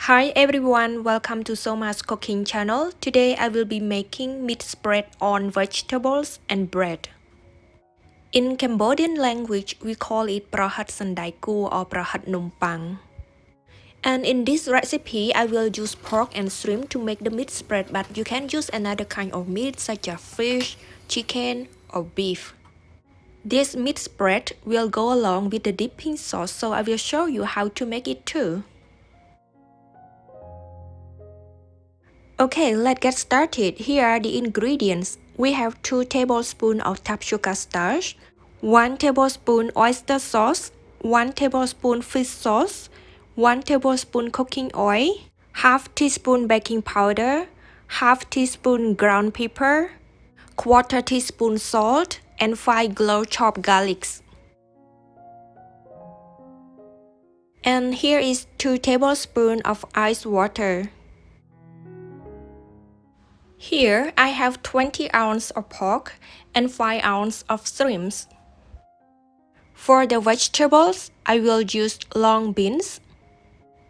Hi everyone, welcome to Somar's cooking channel. Today I will be making meat spread on vegetables and bread. In Cambodian language, we call it prahat sandaiku or prahat numpang. And in this recipe, I will use pork and shrimp to make the meat spread, but you can use another kind of meat such as fish, chicken, or beef. This meat spread will go along with the dipping sauce, so I will show you how to make it too. Okay, let's get started. Here are the ingredients. We have 2 tablespoons of tapioca starch, 1 tablespoon oyster sauce, 1 tablespoon fish sauce, 1 tablespoon cooking oil, half teaspoon baking powder, half teaspoon ground pepper, quarter teaspoon salt, and 5 cloves chopped garlics. And here is 2 tablespoons of ice water. Here I have 20 ounces of pork and 5 ounces of shrimps. For the vegetables, I will use long beans.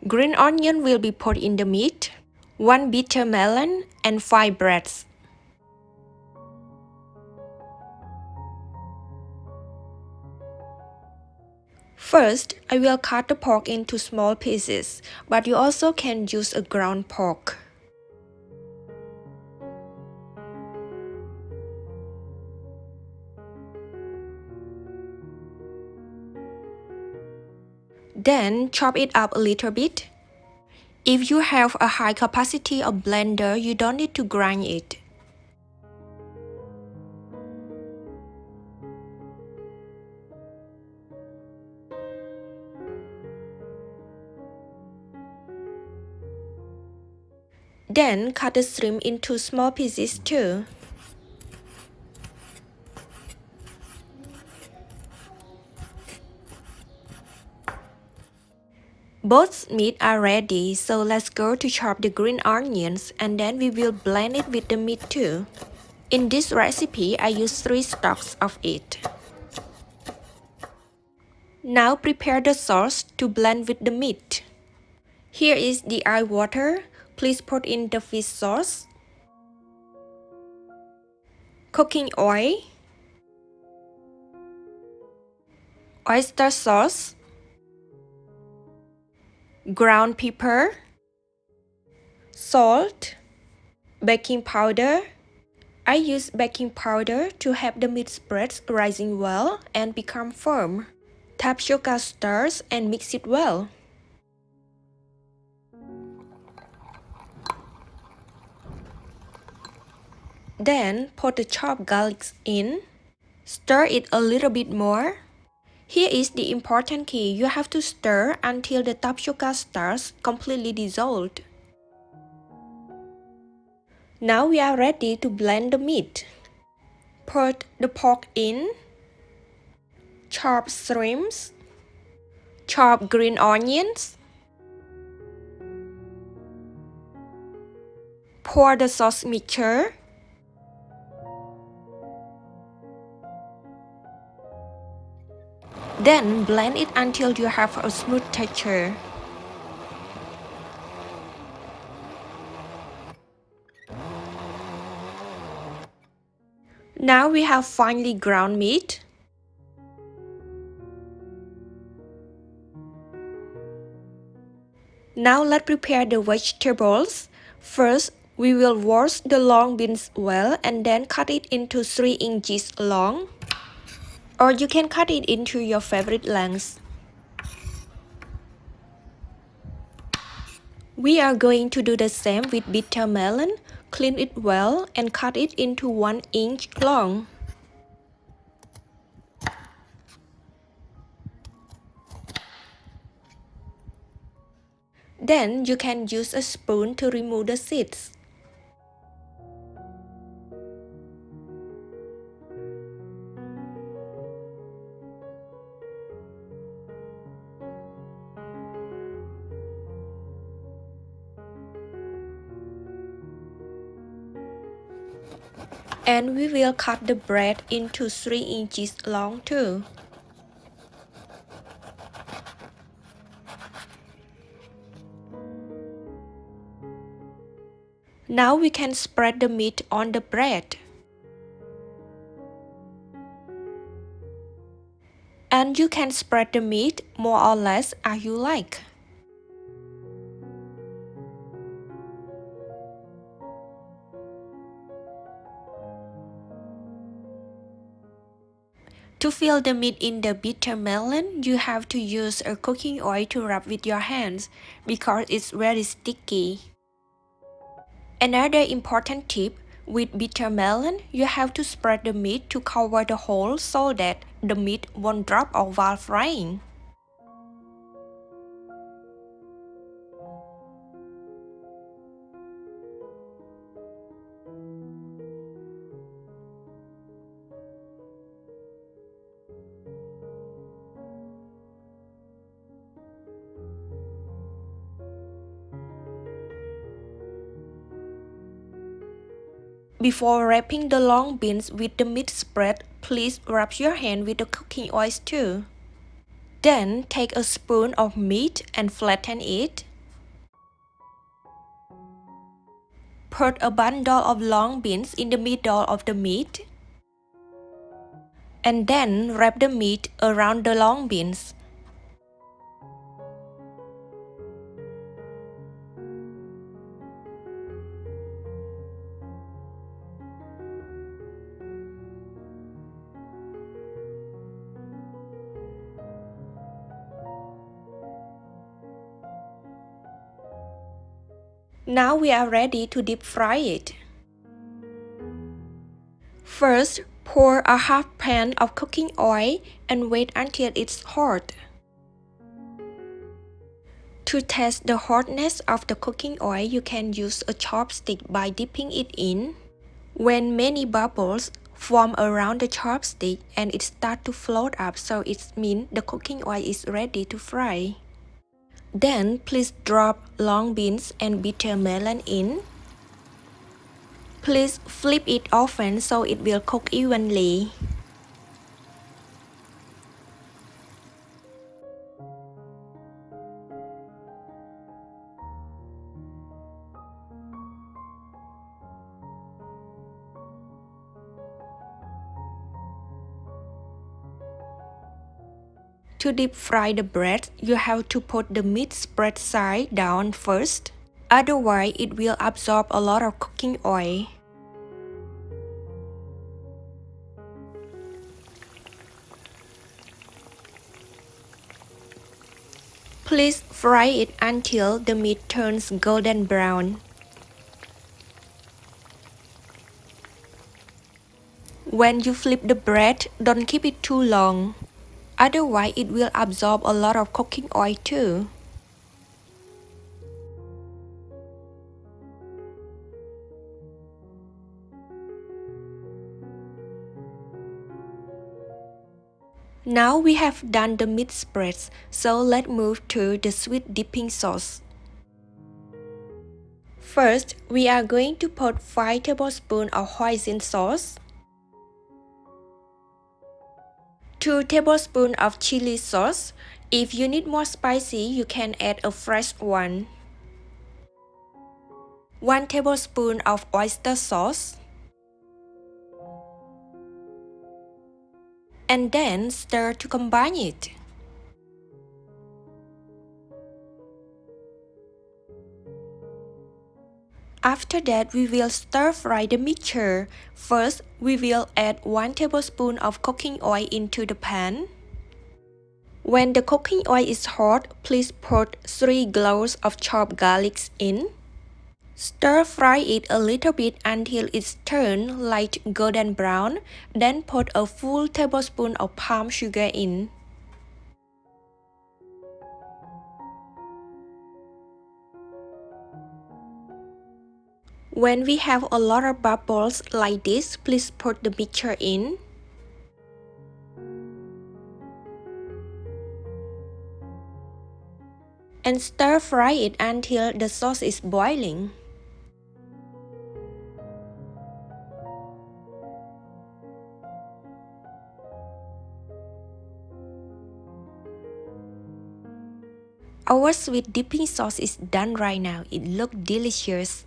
Green onion will be put in the meat, 1 bitter melon and 5 breads. First, I will cut the pork into small pieces, but you also can use a ground pork. Then chop it up a little bit. If you have a high capacity of blender, you don't need to grind it. Then cut the shrimp into small pieces too. Both meat are ready, so let's go to chop the green onions and then we will blend it with the meat too. In this recipe, I use 3 stalks of it. Now prepare the sauce to blend with the meat. Here is the ice water. Please put in the fish sauce, cooking oil, oyster sauce, ground pepper, salt, baking powder. I use baking powder to help the meat spreads rising well and become firm. Tapioca starch and mix it well. Then put the chopped garlic in. Stir it a little bit more. Here is the important key. You have to stir until the tapioca starch completely dissolved. Now we are ready to blend the meat. Put the pork in. Chop shrimps. Chop green onions. Pour the sauce mixture. Then blend it until you have a smooth texture. Now we have finely ground meat. Now let's prepare the vegetables. First, we will wash the long beans well and then cut it into 3 inches long. Or you can cut it into your favorite lengths. We are going to do the same with bitter melon. Clean it well and cut it into 1 inch long. Then you can use a spoon to remove the seeds. And we will cut the bread into 3 inches long too. Now we can spread the meat on the bread. And you can spread the meat more or less as you like. To fill the meat in the bitter melon, you have to use a cooking oil to rub with your hands because it's very sticky. Another important tip, with bitter melon, you have to spread the meat to cover the hole so that the meat won't drop off while frying. Before wrapping the long beans with the meat spread, please rub your hand with the cooking oil too. Then take a spoon of meat and flatten it. Put a bundle of long beans in the middle of the meat. And then wrap the meat around the long beans. Now we are ready to deep fry it. First, pour a half pan of cooking oil and wait until it's hot. To test the hotness of the cooking oil, you can use a chopstick by dipping it in. When many bubbles form around the chopstick and it starts to float up, so it means the cooking oil is ready to fry. Then please drop long beans and bitter melon in. Please flip it often so it will cook evenly. To deep fry the bread, you have to put the meat spread side down first. Otherwise, it will absorb a lot of cooking oil. Please fry it until the meat turns golden brown. When you flip the bread, don't keep it too long. Otherwise, it will absorb a lot of cooking oil too. Now we have done the meat spreads, so let's move to the sweet dipping sauce. First, we are going to put 5 tablespoons of hoisin sauce, 2 tablespoons of chili sauce. If you need more spicy, you can add a fresh one. 1 tablespoon of oyster sauce. And then stir to combine it. After that, we will stir fry the mixture. First, we will add 1 tablespoon of cooking oil into the pan. When the cooking oil is hot, please put 3 cloves of chopped garlic in. Stir fry it a little bit until it's turned light golden brown, then put a full tablespoon of palm sugar in. When we have a lot of bubbles like this, please put the mixture in. And stir fry it until the sauce is boiling. Our sweet dipping sauce is done right now. It looks delicious.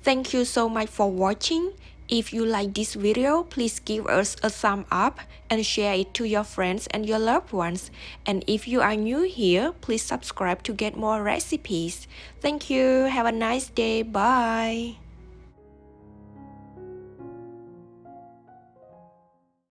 Thank you so much for watching. If you like this video, please give us a thumb up and share it to your friends and your loved ones. And if you are new here, please subscribe to get more recipes. Thank you. Have a nice day. Bye.